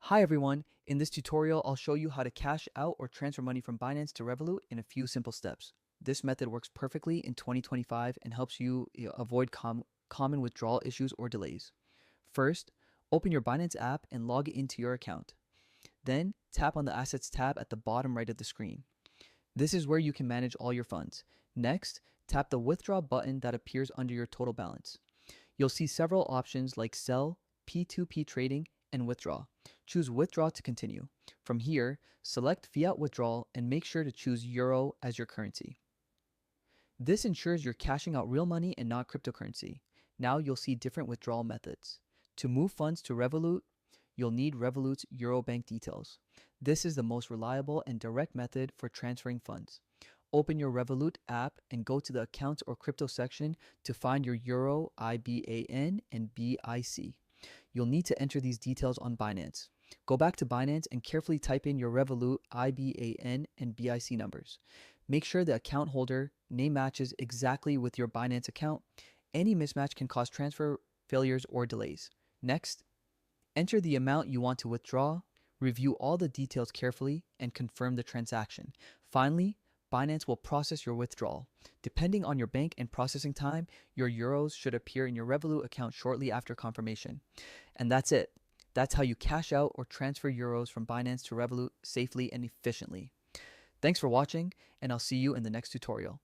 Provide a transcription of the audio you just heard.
Hi everyone, in this tutorial I'll show you how to cash out or transfer money from Binance to Revolut in a few simple steps. This method works perfectly in 2025 and helps you avoid common withdrawal issues or delays. First, open your Binance app and log into your account. Then, tap on the Assets tab at the bottom right of the screen. This is where you can manage all your funds. Next, tap the Withdraw button that appears under your total balance. You'll see several options like Sell, P2P Trading, and Withdraw. Choose Withdraw to continue. From here, select Fiat Withdrawal and make sure to choose Euro as your currency. This ensures you're cashing out real money and not cryptocurrency. Now you'll see different withdrawal methods. To move funds to Revolut, you'll need Revolut's Euro bank details. This is the most reliable and direct method for transferring funds. Open your Revolut app and go to the Accounts or Crypto section to find your Euro IBAN and BIC. You'll need to enter these details on Binance. Go back to Binance and carefully type in your Revolut IBAN and BIC numbers. Make sure the account holder name matches exactly with your Binance account. Any mismatch can cause transfer failures or delays. Next, enter the amount you want to withdraw, review all the details carefully, and confirm the transaction. Finally, Binance will process your withdrawal. Depending on your bank and processing time, your euros should appear in your Revolut account shortly after confirmation. And that's it. That's how you cash out or transfer euros from Binance to Revolut safely and efficiently. Thanks for watching, and I'll see you in the next tutorial.